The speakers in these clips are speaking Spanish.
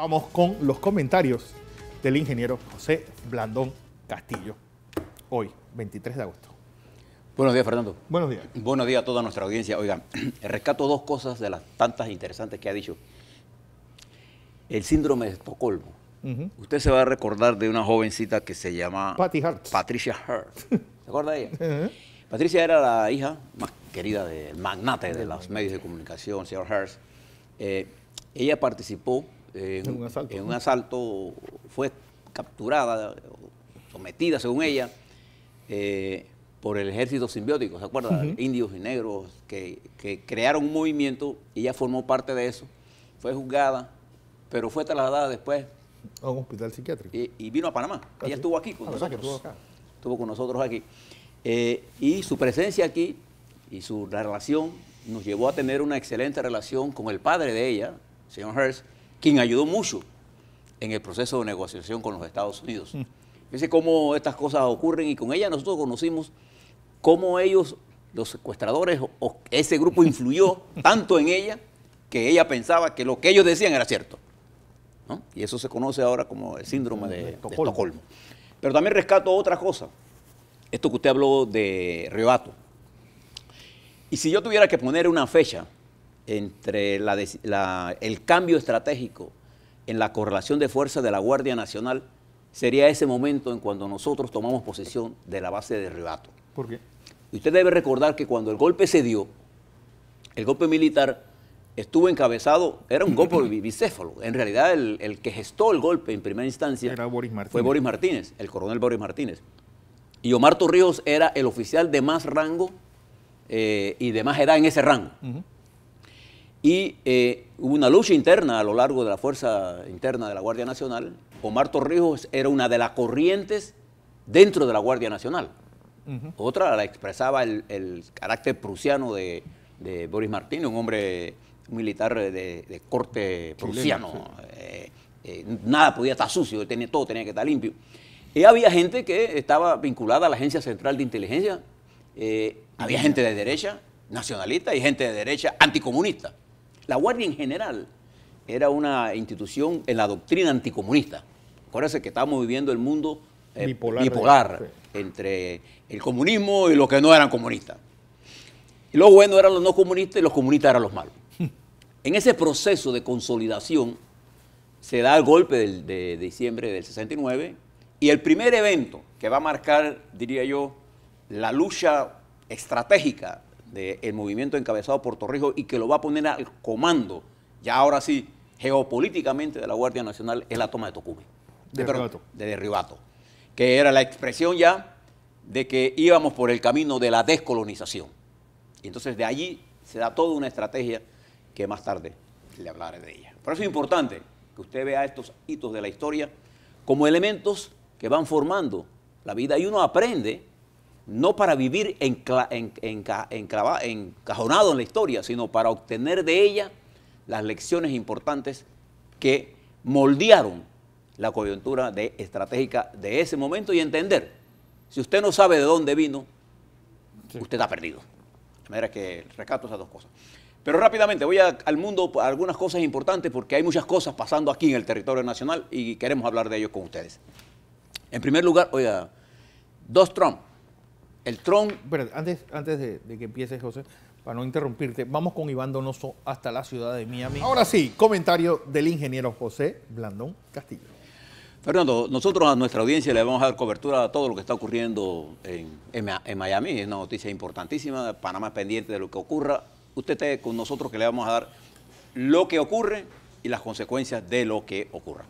Vamos con los comentarios del ingeniero José Blandón Castillo. Hoy, 23 de agosto. Buenos días, Fernando. Buenos días. Buenos días a toda nuestra audiencia. Oigan, rescato dos cosas de las tantas interesantes que ha dicho. El síndrome de Estocolmo. Usted se va a recordar de una jovencita que se llama Patricia Hearst. ¿Se acuerda de ella? Patricia era la hija más querida del magnate de los medios de comunicación, señor Hearst. Ella participó en un asalto, fue capturada, sometida, según ella, por el ejército simbiótico, ¿se acuerda? Indios y negros que crearon un movimiento y ella formó parte de eso. Fue juzgada, pero fue trasladada después a un hospital psiquiátrico. Y vino a Panamá. Ella estuvo aquí con nosotros. Estuvo con nosotros aquí. Y su presencia aquí y la relación nos llevó a tener una excelente relación con el padre de ella, señor Hearst, quien ayudó mucho en el proceso de negociación con los Estados Unidos. Fíjense cómo estas cosas ocurren y con ella nosotros conocimos cómo ellos, los secuestradores, o ese grupo influyó tanto en ella que ella pensaba que lo que ellos decían era cierto, ¿no? Y eso se conoce ahora como el síndrome de Estocolmo. Pero también rescato otra cosa, esto que usted habló de Riohato. Y si yo tuviera que poner una fecha entre el cambio estratégico en la correlación de fuerzas de la Guardia Nacional, sería ese momento en cuando nosotros tomamos posesión de la base de Riohato. ¿Por qué? Y usted debe recordar que cuando el golpe se dio, el golpe militar estuvo encabezado, era un golpe bicéfalo. En realidad el que gestó el golpe en primera instancia fue Boris Martínez, el coronel Boris Martínez. Y Omar Torrijos era el oficial de más rango y de más edad en ese rango. Y hubo una lucha interna a lo largo de la fuerza interna de la Guardia Nacional. Omar Torrijos era una de las corrientes dentro de la Guardia Nacional. Otra la expresaba el carácter prusiano de Boris Martínez, un hombre militar de corte prusiano. Nada podía estar sucio, todo tenía que estar limpio. Y había gente que estaba vinculada a la Agencia Central de Inteligencia. Había gente de derecha, nacionalista, y gente de derecha, anticomunista. La Guardia en general era una institución en la doctrina anticomunista. Acuérdense que estábamos viviendo el mundo bipolar entre el comunismo y los que no eran comunistas. Y los buenos eran los no comunistas y los comunistas eran los malos. En ese proceso de consolidación se da el golpe de diciembre del 69 y el primer evento que va a marcar, diría yo, la lucha estratégica del movimiento encabezado por Torrijos y que lo va a poner al comando, ya ahora sí, geopolíticamente de la Guardia Nacional, es la toma de Tocumen. De Riohato, que era la expresión ya de que íbamos por el camino de la descolonización. Y entonces de allí se da toda una estrategia que más tarde le hablaré de ella. Por eso es importante que usted vea estos hitos de la historia como elementos que van formando la vida y uno aprende no para vivir encajonado en la historia, sino para obtener de ella las lecciones importantes que moldearon la coyuntura estratégica de ese momento y entender. Si usted no sabe de dónde vino, usted está perdido. De manera que rescato esas dos cosas. Pero rápidamente voy al mundo a algunas cosas importantes porque hay muchas cosas pasando aquí en el territorio nacional y queremos hablar de ello con ustedes. En primer lugar, oiga, dos Trump. El Trump... Pero antes de que empieces, José, para no interrumpirte, vamos con Iván Donoso hasta la ciudad de Miami. Ahora sí, comentario del ingeniero José Blandón Castillo. Fernando, nosotros a nuestra audiencia le vamos a dar cobertura a todo lo que está ocurriendo en Miami. Es una noticia importantísima. Panamá es pendiente de lo que ocurra. Usted esté con nosotros que le vamos a dar lo que ocurre y las consecuencias de lo que ocurra.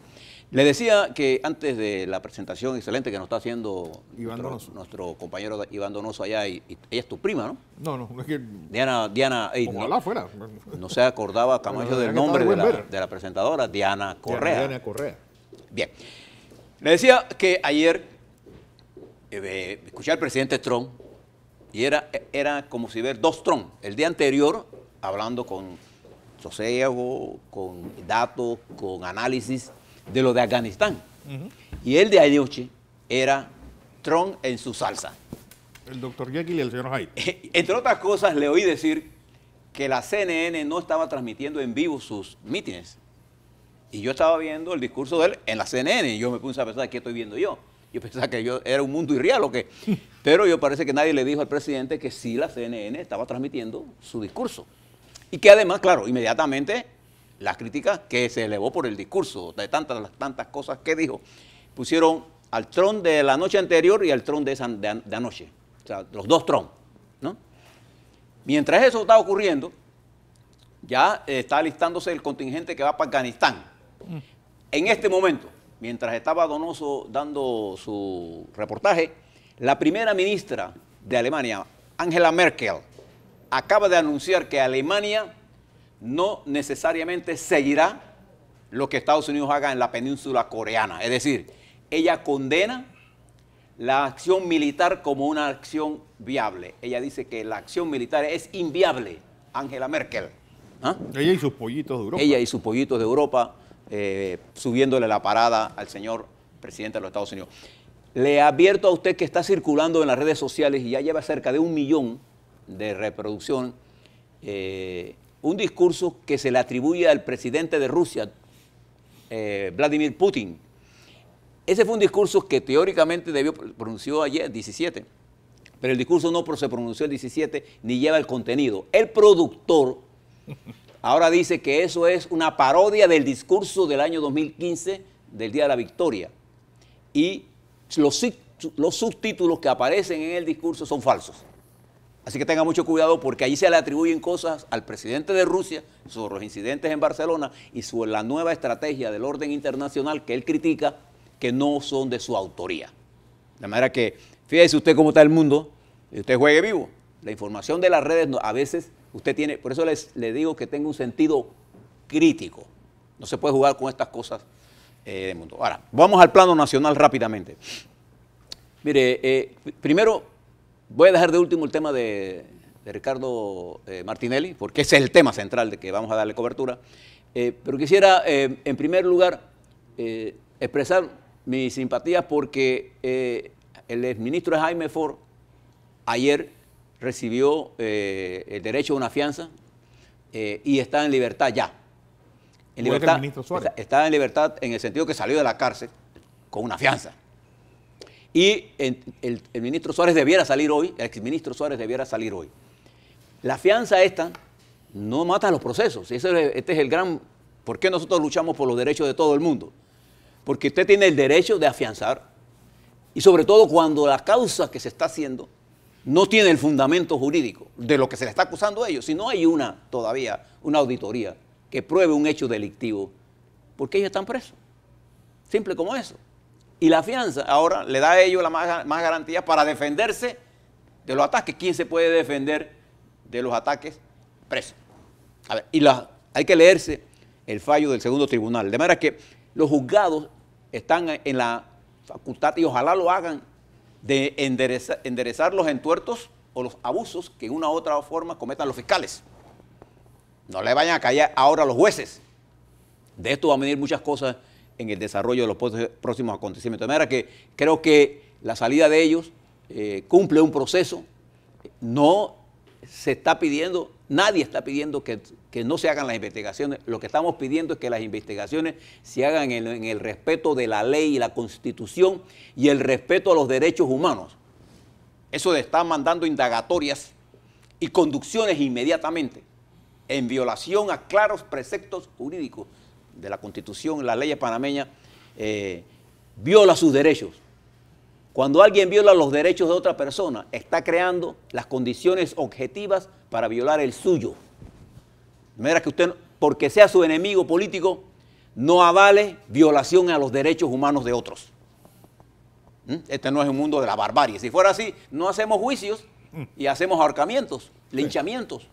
Le decía que antes de la presentación excelente que nos está haciendo nuestro compañero Iván Donoso allá, y ella es tu prima, ¿no? No, es que... Diana ojalá fuera. No se acordaba Camacho del nombre de la presentadora, Diana Correa. Diana Correa. Bien. Le decía que ayer escuché al presidente Trump y era como si ver dos Trump. El día anterior, hablando con sosiego, con datos, con análisis de lo de Afganistán. Y el de anoche era Trump en su salsa. El doctor Jekyll y el señor Hyde. Entre otras cosas, le oí decir que la CNN no estaba transmitiendo en vivo sus mítines, Y yo estaba viendo el discurso de él en la CNN y yo me puse a pensar, ¿qué estoy viendo yo? Yo pensaba que yo era un mundo irreal o qué. Pero yo parece que nadie le dijo al presidente que sí, la CNN estaba transmitiendo su discurso. Y que además, claro, inmediatamente las críticas que se elevó por el discurso, de tantas cosas que dijo, pusieron al Trump de la noche anterior y al Trump de anoche. O sea, los dos Trump, ¿no? Mientras eso está ocurriendo, ya está alistándose el contingente que va para Afganistán. En este momento, mientras estaba Donoso dando su reportaje, la primera ministra de Alemania, Angela Merkel, acaba de anunciar que Alemania no necesariamente seguirá lo que Estados Unidos haga en la península coreana. Es decir, ella condena la acción militar como una acción viable. Ella dice que la acción militar es inviable, Angela Merkel. ¿Ah? Ella y sus pollitos de Europa. Ella y sus pollitos de Europa, subiéndole la parada al señor presidente de los Estados Unidos. Le advierto a usted que está circulando en las redes sociales y ya lleva cerca de 1 millón de reproducción, un discurso que se le atribuye al presidente de Rusia, Vladimir Putin. Ese fue un discurso que teóricamente pronunció ayer, 17, pero el discurso no se pronunció el 17 ni lleva el contenido. El productor ahora dice que eso es una parodia del discurso del año 2015 del Día de la Victoria. Y los subtítulos que aparecen en el discurso son falsos. Así que tenga mucho cuidado porque ahí se le atribuyen cosas al presidente de Rusia sobre los incidentes en Barcelona y sobre la nueva estrategia del orden internacional que él critica, que no son de su autoría. De manera que, fíjese usted cómo está el mundo, y usted juegue vivo. La información de las redes a veces usted tiene, por eso le digo que tenga un sentido crítico. No se puede jugar con estas cosas del mundo. Ahora, vamos al plano nacional rápidamente. Mire, primero voy a dejar de último el tema de Ricardo Martinelli, porque ese es el tema central de que vamos a darle cobertura. Pero quisiera, en primer lugar, expresar mi simpatía porque el exministro Jaime Ford ayer recibió el derecho a una fianza y está en libertad ya. En libertad, está en libertad en el sentido que salió de la cárcel con una fianza. Y el ministro Suárez debiera salir hoy, el exministro Suárez debiera salir hoy. La fianza esta no mata los procesos. Este es el gran... ¿Por qué nosotros luchamos por los derechos de todo el mundo? Porque usted tiene el derecho de afianzar y sobre todo cuando la causa que se está haciendo no tiene el fundamento jurídico de lo que se le está acusando a ellos, si no hay todavía una auditoría que pruebe un hecho delictivo, porque ellos están presos. Simple como eso. Y la fianza ahora le da a ellos la más garantía para defenderse de los ataques. ¿Quién se puede defender de los ataques? Preso. A ver, hay que leerse el fallo del segundo tribunal. De manera que los juzgados están en la facultad, y ojalá lo hagan, de enderezar los entuertos o los abusos que en una u otra forma cometan los fiscales. No le vayan a callar ahora a los jueces. De esto van a venir muchas cosas en el desarrollo de los próximos acontecimientos. De manera que creo que la salida de ellos cumple un proceso. No se está pidiendo, nadie está pidiendo que no se hagan las investigaciones. Lo que estamos pidiendo es que las investigaciones se hagan en el respeto de la ley y la Constitución y el respeto a los derechos humanos. Eso de estar mandando indagatorias y conducciones inmediatamente en violación a claros preceptos jurídicos de la Constitución, las leyes panameñas, viola sus derechos. Cuando alguien viola los derechos de otra persona, está creando las condiciones objetivas para violar el suyo. De manera que usted, porque sea su enemigo político, no avale violación a los derechos humanos de otros. Este no es un mundo de la barbarie. Si fuera así, no hacemos juicios y hacemos ahorcamientos, linchamientos.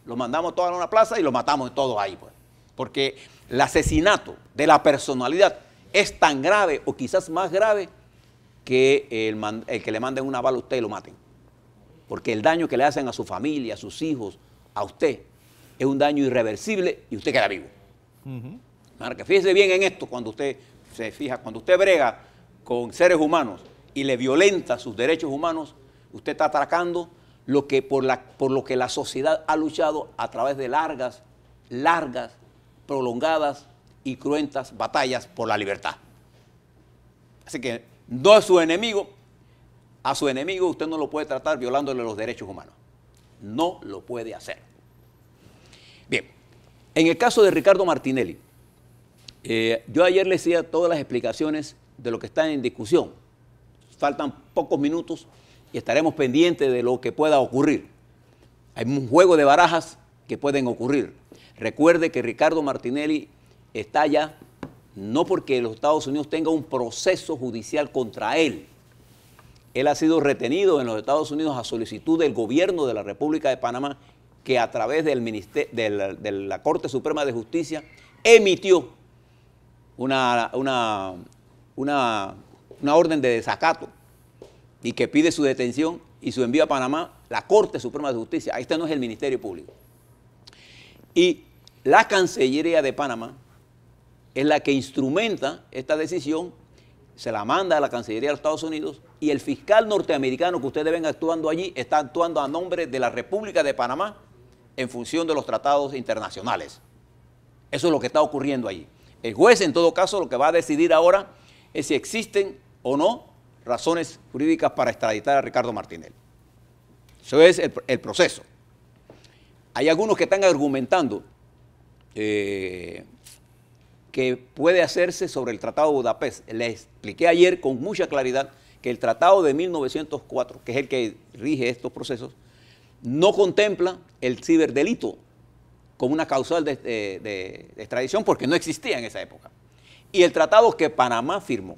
Los mandamos todos a una plaza y los matamos todos ahí, pues. Porque el asesinato de la personalidad es tan grave o quizás más grave que el que le manden una bala a usted y lo maten. Porque el daño que le hacen a su familia, a sus hijos, a usted, es un daño irreversible y usted queda vivo. Que fíjese bien en esto cuando usted se fija, cuando usted brega con seres humanos y le violenta sus derechos humanos, usted está atacando por lo que la sociedad ha luchado a través de largas, prolongadas y cruentas batallas por la libertad. Así que no es su enemigo. A su enemigo usted no lo puede tratar violándole los derechos humanos. No lo puede hacer. Bien, en el caso de Ricardo Martinelli, yo ayer le decía todas las explicaciones de lo que está en discusión. Faltan pocos minutos y estaremos pendientes de lo que pueda ocurrir. Hay un juego de barajas que pueden ocurrir. Recuerde que Ricardo Martinelli está allá no porque los Estados Unidos tengan un proceso judicial contra él. Él ha sido retenido en los Estados Unidos a solicitud del gobierno de la República de Panamá, que a través del de la Corte Suprema de Justicia emitió una orden de desacato y que pide su detención y su envío a Panamá, la Corte Suprema de Justicia. Este no es el Ministerio Público. Y la Cancillería de Panamá es la que instrumenta esta decisión, se la manda a la Cancillería de los Estados Unidos y el fiscal norteamericano que ustedes ven actuando allí está actuando a nombre de la República de Panamá en función de los tratados internacionales. Eso es lo que está ocurriendo allí. El juez, en todo caso, lo que va a decidir ahora es si existen o no razones jurídicas para extraditar a Ricardo Martinelli. Eso es el proceso. Hay algunos que están argumentando que puede hacerse sobre el Tratado de Budapest. Les expliqué ayer con mucha claridad que el Tratado de 1904, que es el que rige estos procesos, no contempla el ciberdelito como una causal de extradición porque no existía en esa época. Y el tratado que Panamá firmó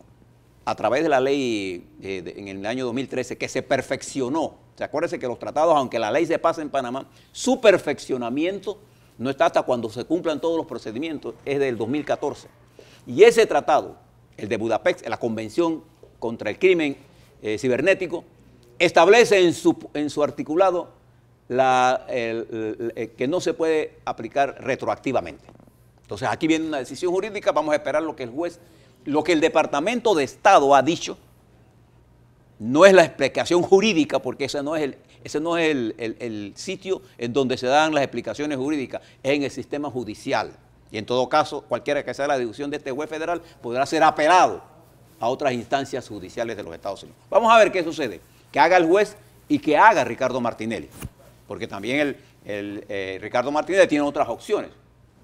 a través de la ley en el año 2013, que se perfeccionó. ¿Se acuérdense que los tratados, aunque la ley se pasa en Panamá, su perfeccionamiento no está hasta cuando se cumplan todos los procedimientos, es del 2014. Y ese tratado, el de Budapest, la Convención contra el Crimen Cibernético, establece en su articulado que no se puede aplicar retroactivamente. Entonces aquí viene una decisión jurídica, vamos a esperar lo que el juez, lo que el Departamento de Estado ha dicho. No es la explicación jurídica, porque ese no es el sitio en donde se dan las explicaciones jurídicas, es en el sistema judicial. Y en todo caso, cualquiera que sea la decisión de este juez federal podrá ser apelado a otras instancias judiciales de los Estados Unidos. Vamos a ver qué sucede, que haga el juez y que haga Ricardo Martinelli, porque también Ricardo Martinelli tiene otras opciones.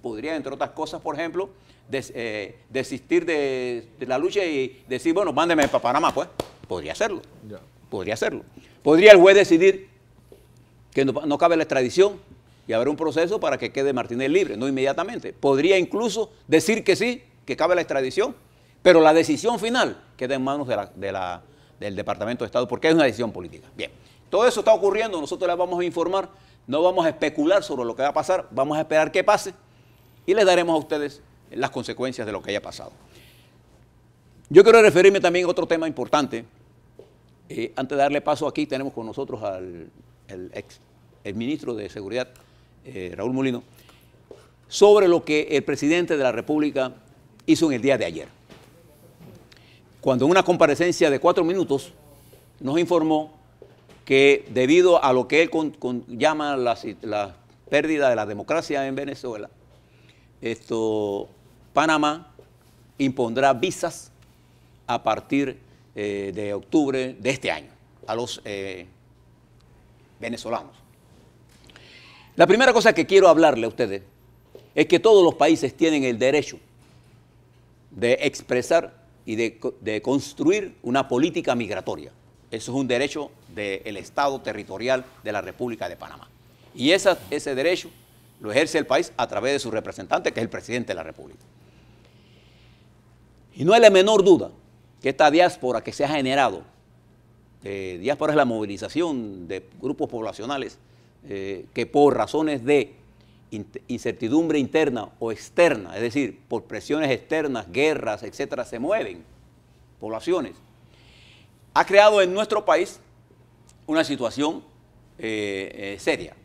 Podría, entre otras cosas, por ejemplo, desistir de la lucha y decir, bueno, mándeme para Panamá, pues. Podría hacerlo. Yeah. Podría hacerlo. Podría el juez decidir que no cabe la extradición y habrá un proceso para que quede Martinelli libre, no inmediatamente. Podría incluso decir que sí, que cabe la extradición, pero la decisión final queda en manos del Departamento de Estado, porque es una decisión política. Bien, todo eso está ocurriendo, nosotros les vamos a informar, no vamos a especular sobre lo que va a pasar, vamos a esperar que pase y les daremos a ustedes las consecuencias de lo que haya pasado. Yo quiero referirme también a otro tema importante. Antes de darle paso aquí, tenemos con nosotros el ministro de Seguridad, Raúl Mulino, sobre lo que el presidente de la República hizo en el día de ayer. Cuando en una comparecencia de 4 minutos nos informó que debido a lo que él llama la pérdida de la democracia en Venezuela, Panamá impondrá visas a partir de octubre de este año a los venezolanos. La primera cosa que quiero hablarle a ustedes es que todos los países tienen el derecho de expresar y de construir una política migratoria. Eso es un derecho del Estado territorial de la República de Panamá. Y ese derecho lo ejerce el país a través de su representante, que es el presidente de la República. Y no hay la menor duda que esta diáspora que se ha generado, diáspora es la movilización de grupos poblacionales que por razones de incertidumbre interna o externa, es decir, por presiones externas, guerras, etcétera, se mueven poblaciones, ha creado en nuestro país una situación seria.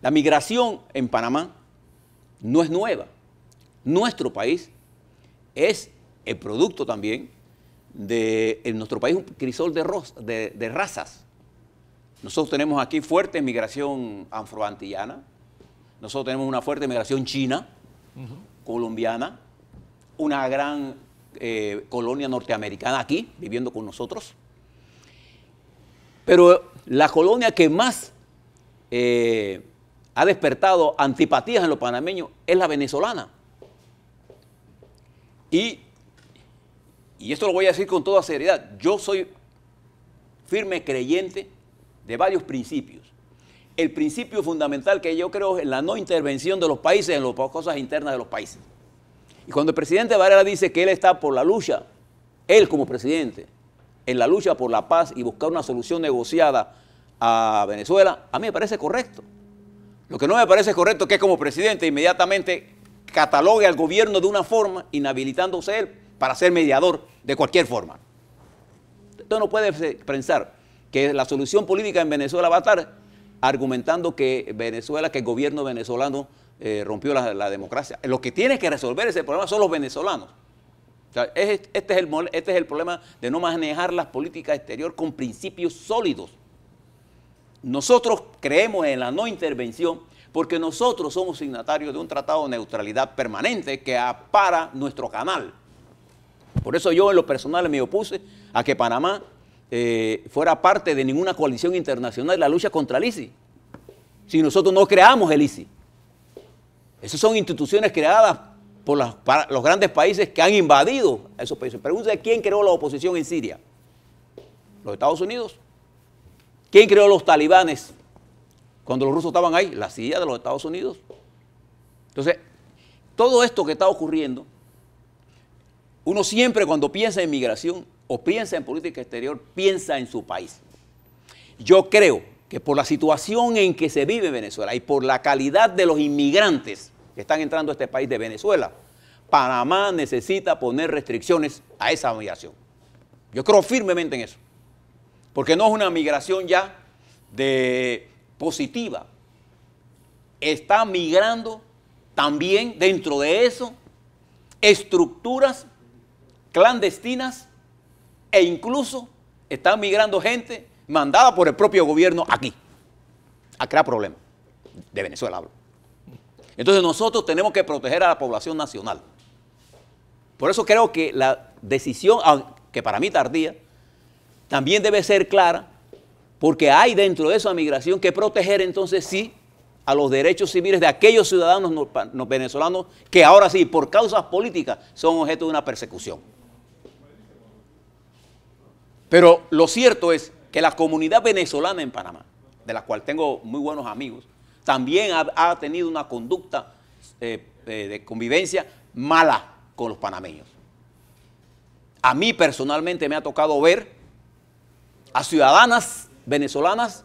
La migración en Panamá no es nueva. Nuestro país es el producto también de nuestro país, un crisol de razas. Nosotros tenemos aquí fuerte migración afroantillana, nosotros tenemos una fuerte migración china, colombiana, una gran colonia norteamericana aquí, viviendo con nosotros. Pero la colonia que más ha despertado antipatías en los panameños es la venezolana. Y esto lo voy a decir con toda seriedad, yo soy firme creyente de varios principios. El principio fundamental que yo creo es la no intervención de los países en las cosas internas de los países. Y cuando el presidente Varela dice que él está por la lucha, él como presidente, en la lucha por la paz y buscar una solución negociada a Venezuela, a mí me parece correcto. Lo que no me parece correcto es que como presidente inmediatamente catalogue al gobierno de una forma, inhabilitándose él para ser mediador de cualquier forma. Entonces no puede pensar que la solución política en Venezuela va a estar argumentando que Venezuela, que el gobierno venezolano rompió la democracia. Lo que tiene que resolver ese problema son los venezolanos. O sea, este es el problema de no manejar las políticas exteriores con principios sólidos. Nosotros creemos en la no intervención porque nosotros somos signatarios de un tratado de neutralidad permanente que apara nuestro canal. Por eso yo en lo personal me opuse a que Panamá fuera parte de ninguna coalición internacional en la lucha contra el ISIS. Si nosotros no creamos el ISIS. Esas son instituciones creadas por los grandes países que han invadido a esos países. Pregúntese quién creó la oposición en Siria. ¿Los Estados Unidos? ¿Quién creó los talibanes cuando los rusos estaban ahí? La CIA de los Estados Unidos. Entonces, todo esto que está ocurriendo, uno siempre cuando piensa en migración o piensa en política exterior, piensa en su país. Yo creo que por la situación en que se vive en Venezuela y por la calidad de los inmigrantes que están entrando a este país de Venezuela, Panamá necesita poner restricciones a esa migración. Yo creo firmemente en eso. Porque no es una migración ya positiva. Está migrando también dentro de eso estructuras clandestinas e incluso están migrando gente mandada por el propio gobierno aquí, a crear problemas. De Venezuela hablo. Entonces nosotros tenemos que proteger a la población nacional. Por eso creo que la decisión, que para mí tardía, también debe ser clara, porque hay dentro de esa migración que proteger entonces sí a los derechos civiles de aquellos ciudadanos venezolanos que ahora sí, por causas políticas, son objeto de una persecución. Pero lo cierto es que la comunidad venezolana en Panamá, de la cual tengo muy buenos amigos, también ha tenido una conducta de convivencia mala con los panameños. A mí personalmente me ha tocado ver a ciudadanas venezolanas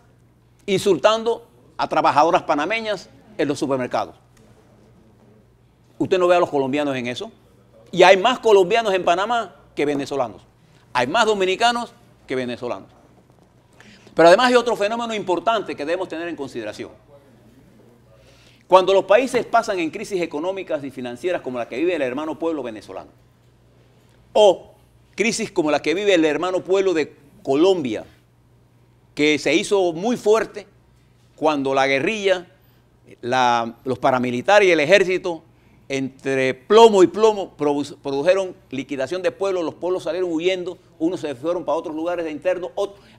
insultando a trabajadoras panameñas en los supermercados. Usted no ve a los colombianos en eso. Y hay más colombianos en Panamá que venezolanos. Hay más dominicanos que venezolanos. Pero además hay otro fenómeno importante que debemos tener en consideración. Cuando los países pasan en crisis económicas y financieras como la que vive el hermano pueblo venezolano, o crisis como la que vive el hermano pueblo de Colombia, que se hizo muy fuerte cuando la guerrilla, los paramilitares y el ejército, entre plomo y plomo, produjeron liquidación de pueblos, los pueblos salieron huyendo, unos se fueron para otros lugares de interno.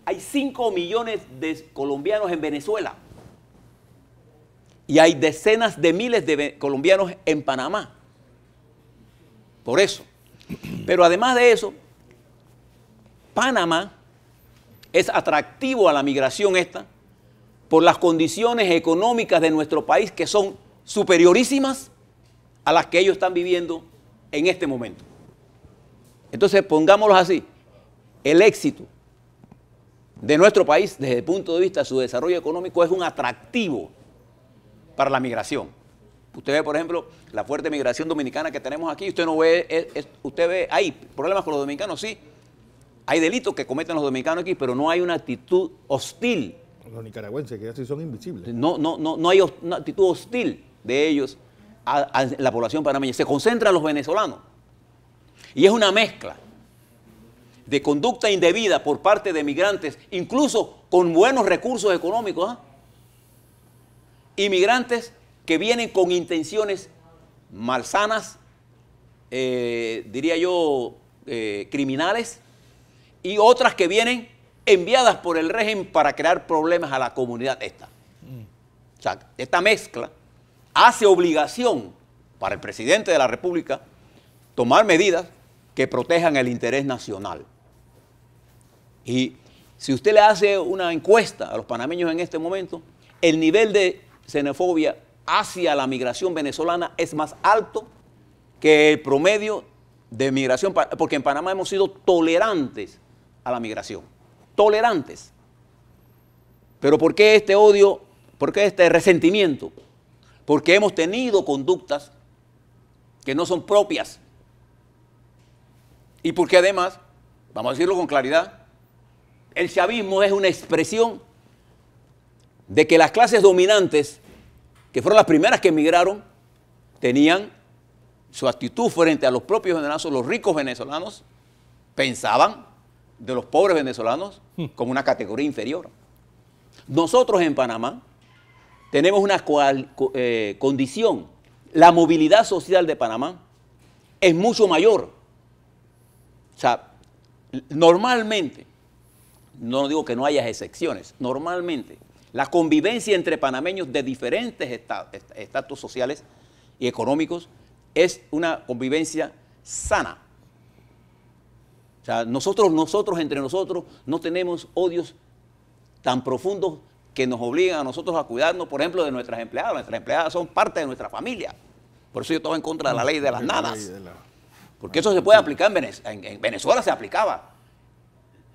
Hay 5 millones de colombianos en Venezuela y hay decenas de miles de colombianos en Panamá. Por eso. Pero además de eso, Panamá es atractivo a la migración esta por las condiciones económicas de nuestro país que son superiorísimas a las que ellos están viviendo en este momento. Entonces, pongámoslo así, el éxito de nuestro país desde el punto de vista de su desarrollo económico es un atractivo para la migración. Usted ve, por ejemplo, la fuerte migración dominicana que tenemos aquí, usted no ve, usted ve, hay problemas con los dominicanos, sí, hay delitos que cometen los dominicanos aquí, pero no hay una actitud hostil. Los nicaragüenses, que así son invisibles. No hay una actitud hostil de ellos a la población panameña. Se concentran los venezolanos. Y es una mezcla de conducta indebida por parte de migrantes, incluso con buenos recursos económicos, inmigrantes que vienen con intenciones malsanas, diría yo, criminales, y otras que vienen enviadas por el régimen para crear problemas a la comunidad esta. O sea, esta mezcla hace obligación para el presidente de la República tomar medidas que protejan el interés nacional. Y si usted le hace una encuesta a los panameños en este momento, el nivel de xenofobia hacia la migración venezolana es más alto que el promedio de migración, porque en Panamá hemos sido tolerantes a la migración, tolerantes. Pero ¿por qué este odio? ¿Por qué este resentimiento? Porque hemos tenido conductas que no son propias. Y porque además, vamos a decirlo con claridad, el chavismo es una expresión de que las clases dominantes, que fueron las primeras que emigraron, tenían su actitud frente a los propios venezolanos, los ricos venezolanos, pensaban de los pobres venezolanos como una categoría inferior. Nosotros en Panamá tenemos una condición, la movilidad social de Panamá es mucho mayor. O sea, normalmente, no digo que no haya excepciones, normalmente la convivencia entre panameños de diferentes estatus sociales y económicos es una convivencia sana. O sea, nosotros entre nosotros no tenemos odios tan profundos que nos obligan a nosotros a cuidarnos, por ejemplo, de nuestras empleadas. Nuestras empleadas son parte de nuestra familia. Por eso yo estaba en contra de la ley de las nanas. Porque eso se puede aplicar en Venezuela se aplicaba.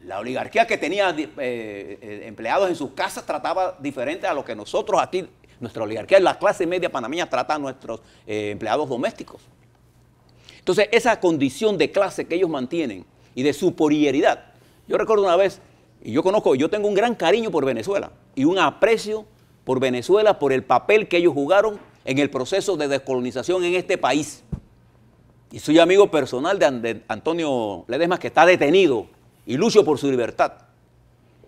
La oligarquía que tenía empleados en sus casas trataba diferente a lo que nosotros aquí, nuestra oligarquía, la clase media panameña trata a nuestros empleados domésticos. Entonces, esa condición de clase que ellos mantienen y de superioridad. Yo recuerdo una vez, y yo tengo un gran cariño por Venezuela y un aprecio por Venezuela por el papel que ellos jugaron en el proceso de descolonización en este país. Y soy amigo personal de Antonio Ledesma, que está detenido y lucho por su libertad.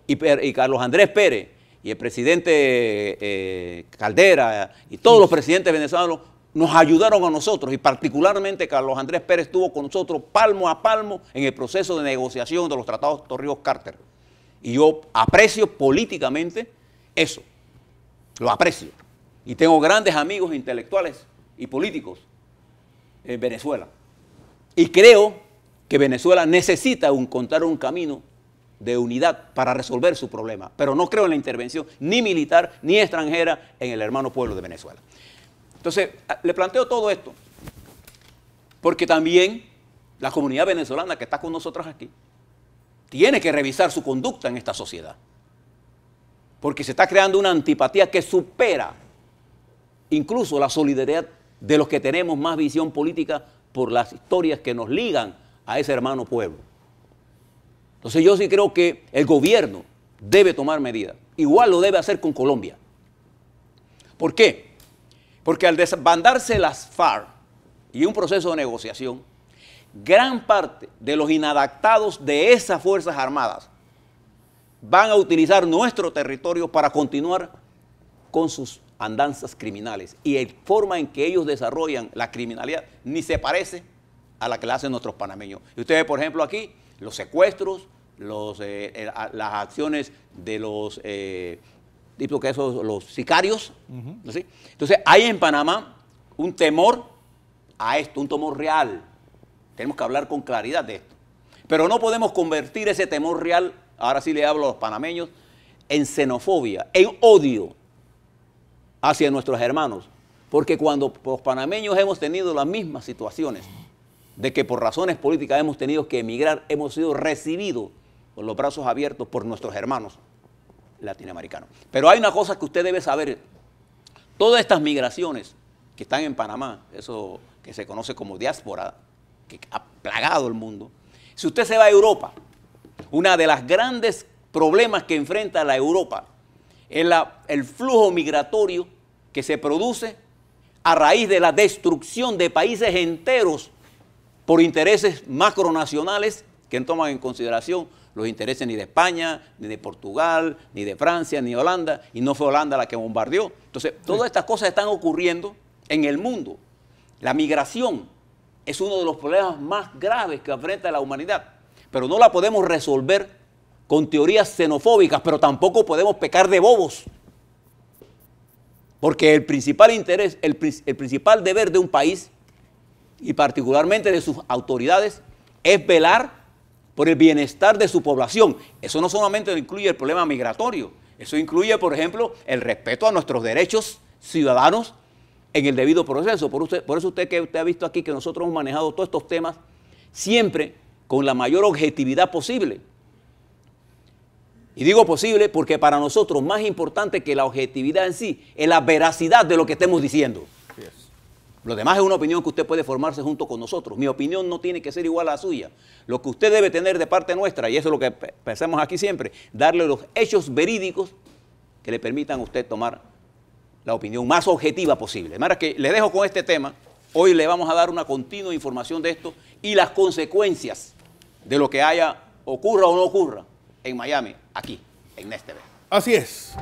Y Carlos Andrés Pérez y el presidente Caldera y todos los presidentes venezolanos nos ayudaron a nosotros, y particularmente Carlos Andrés Pérez estuvo con nosotros palmo a palmo en el proceso de negociación de los tratados Torrijos-Carter. Y yo aprecio políticamente eso, lo aprecio. Y tengo grandes amigos intelectuales y políticos en Venezuela. Y creo que Venezuela necesita encontrar un camino de unidad para resolver su problema. Pero no creo en la intervención ni militar ni extranjera en el hermano pueblo de Venezuela. Entonces, le planteo todo esto porque también la comunidad venezolana que está con nosotros aquí tiene que revisar su conducta en esta sociedad. Porque se está creando una antipatía que supera incluso la solidaridad de los que tenemos más visión política por las historias que nos ligan a ese hermano pueblo. Entonces yo sí creo que el gobierno debe tomar medidas. Igual lo debe hacer con Colombia. ¿Por qué? Porque al desbandarse las FARC y un proceso de negociación, gran parte de los inadaptados de esas Fuerzas Armadas van a utilizar nuestro territorio para continuar con sus andanzas criminales. Y la forma en que ellos desarrollan la criminalidad ni se parece a la que la hacen nuestros panameños. Y ustedes, por ejemplo, aquí, los secuestros, las acciones de los los sicarios. ¿Sí? Entonces, hay en Panamá un temor a esto, un temor real. Tenemos que hablar con claridad de esto. Pero no podemos convertir ese temor real, ahora sí le hablo a los panameños, en xenofobia, en odio hacia nuestros hermanos. Porque cuando los panameños hemos tenido las mismas situaciones, de que por razones políticas hemos tenido que emigrar, hemos sido recibidos con los brazos abiertos por nuestros hermanos latinoamericanos. Pero hay una cosa que usted debe saber. Todas estas migraciones que están en Panamá, eso que se conoce como diáspora, que ha plagado el mundo. Si usted se va a Europa, una de las grandes problemas que enfrenta la Europa es el flujo migratorio que se produce a raíz de la destrucción de países enteros por intereses macronacionales que no toman en consideración los intereses ni de España, ni de Portugal, ni de Francia, ni de Holanda, y no fue Holanda la que bombardeó. Entonces, todas estas cosas están ocurriendo en el mundo. La migración es uno de los problemas más graves que enfrenta la humanidad, pero no la podemos resolver con teorías xenofóbicas, pero tampoco podemos pecar de bobos. Porque el principal interés, el principal deber de un país, y particularmente de sus autoridades, es velar por el bienestar de su población. Eso no solamente incluye el problema migratorio, eso incluye, por ejemplo, el respeto a nuestros derechos ciudadanos en el debido proceso. Por eso usted ha visto aquí que nosotros hemos manejado todos estos temas siempre con la mayor objetividad posible. Y digo posible porque para nosotros más importante que la objetividad en sí es la veracidad de lo que estemos diciendo. Yes. Lo demás es una opinión que usted puede formarse junto con nosotros. Mi opinión no tiene que ser igual a la suya. Lo que usted debe tener de parte nuestra, y eso es lo que pensamos aquí siempre, darle los hechos verídicos que le permitan a usted tomar la opinión más objetiva posible. De manera que le dejo con este tema. Hoy le vamos a dar una continua información de esto y las consecuencias de lo que ocurra o no ocurra en Miami, aquí, en NESTV. Así es.